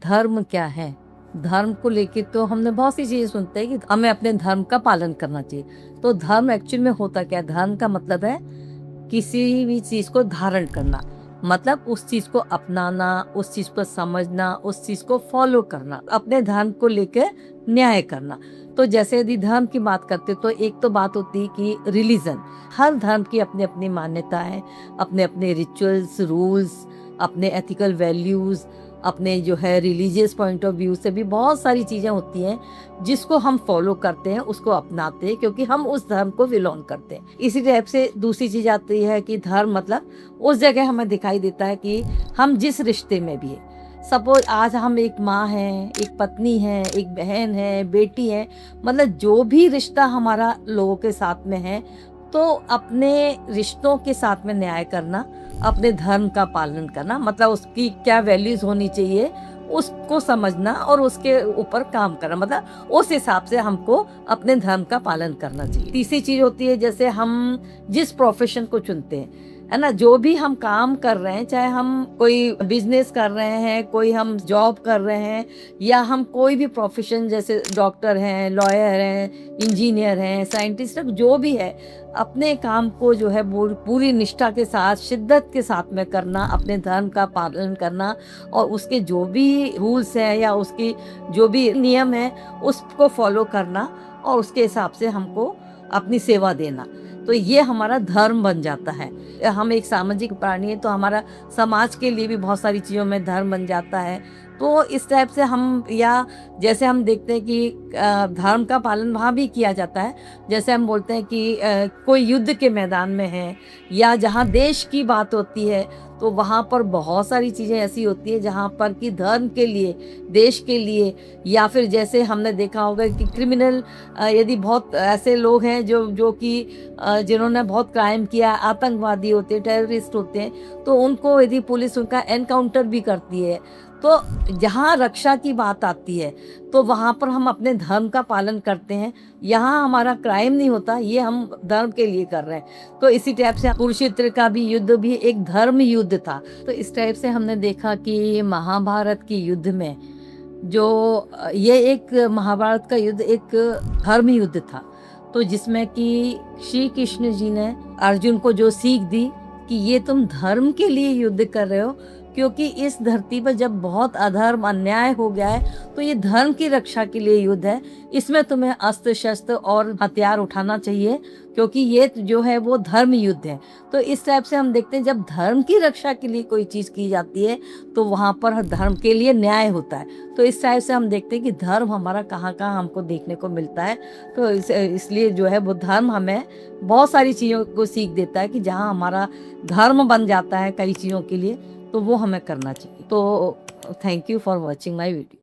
धर्म क्या है? धर्म को लेके तो हमने बहुत सी चीज़ें सुनते हैं कि हमें अपने धर्म का पालन करना चाहिए। तो धर्म एक्चुअल में होता क्या है? धर्म का मतलब है किसी भी चीज़ को धारण करना। मतलब उस चीज़ को अपनाना, उस चीज़ को समझना, उस चीज़ को फ़ॉलो करना, अपने धर्म को लेके न्याय करना। तो जैसे यदि धर्म की बात करते तो एक तो बात होती है कि रिलीजन, हर धर्म की अपनी-अपनी मान्यता है, अपने-अपने रिचुअल्स, रूल्स, अपने एथिकल वैल्यूज़, अपने जो है रिलीजियस पॉइंट ऑफ व्यू से भी बहुत सारी चीज़ें होती हैं जिसको हम फॉलो करते हैं, उसको अपनाते हैं क्योंकि हम उस धर्म को बिलोंग करते हैं। इसी टाइप से दूसरी चीज़ आती है कि धर्म मतलब उस जगह हमें दिखाई देता है कि हम जिस रिश्ते में भी हैं। सपोज़ आज हम एक माँ हैं, एक पत्नी हैं, एक बहन है, बेटी है, मतलब जो भी रिश्ता हमारा लोगों के साथ में है, तो अपने रिश्तों के साथ में न्याय करना, अपने धर्म का पालन करना, मतलब उसकी क्या वैल्यूज़ होनी चाहिए, उसको समझना और उसके ऊपर काम करना, मतलब उस हिसाब से हमको अपने धर्म का पालन करना चाहिए। तीसरी चीज़ होती है जैसे हम जिस प्रोफ़ेशन को चुनते हैं, है ना? जो भी हम काम कर रहे हैं, चाहे हम कोई बिज़नेस कर रहे हैं, कोई हम जॉब कर रहे हैं या हम कोई भी प्रोफ़ेशन जैसे डॉक्टर हैं, लॉयर हैं, इंजीनियर हैं, साइंटिस्ट हैं, जो भी है, अपने काम को जो है पूरी निष्ठा के साथ, शिद्दत के साथ में करना, अपने धर्म का पालन करना और उसके जो भी रूल्स हैं या उसकी जो भी नियम हैं, उसको फ़ॉलो करना और उसके हिसाब से हमको अपनी सेवा देना। तो ये हमारा धर्म बन जाता है। हम एक सामाजिक प्राणी हैं तो हमारा समाज के लिए भी बहुत सारी चीज़ों में धर्म बन जाता है। तो इस टाइप से हम या जैसे हम देखते हैं कि धर्म का पालन वहाँ भी किया जाता है। जैसे हम बोलते हैं कि कोई युद्ध के मैदान में है या जहाँ देश की बात होती है, तो वहाँ पर बहुत सारी चीज़ें ऐसी होती हैं जहाँ पर कि धर्म के लिए, देश के लिए या फिर जैसे हमने देखा होगा कि क्रिमिनल यदि बहुत ऐसे लोग हैं जो कि जिन्होंने बहुत क्राइम किया, आतंकवादी होते हैं, टेररिस्ट होते हैं, तो उनको यदि पुलिस उनका एनकाउंटर भी करती है, तो जहाँ रक्षा की बात आती है, तो वहाँ पर हम अपने धर्म का पालन करते हैं। यहाँ हमारा क्राइम नहीं होता, ये हम धर्म के लिए कर रहे हैं। तो इसी टाइप से कुरुक्षेत्र का भी युद्ध भी एक धर्म युद्ध था। तो इस टाइप से हमने देखा कि महाभारत के युद्ध में जो ये एक महाभारत का युद्ध एक धर्म युद्ध था। तो जिसमें कि श्री कृष्ण जी ने अर्जुन को जो सीख दी कि ये तुम धर्म के लिए युद्ध कर रहे हो, क्योंकि इस धरती पर जब बहुत अधर्म अन्याय हो गया है तो ये धर्म की रक्षा के लिए युद्ध है। इसमें तुम्हें अस्त्र शस्त्र और हथियार उठाना चाहिए क्योंकि ये जो है वो धर्म युद्ध है। तो इस टाइप से हम देखते हैं जब धर्म की रक्षा के लिए कोई चीज़ की जाती है तो वहाँ पर धर्म के लिए न्याय होता है। तो इस टाइप से हम देखते हैं कि धर्म हमारा कहाँ कहाँ हमको देखने को मिलता है। तो इसलिए जो है वो धर्म हमें बहुत सारी चीज़ों को सीख देता है कि जहाँ हमारा धर्म बन जाता है कई चीज़ों के लिए, तो वो हमें करना चाहिए। तो thank you for watching my video.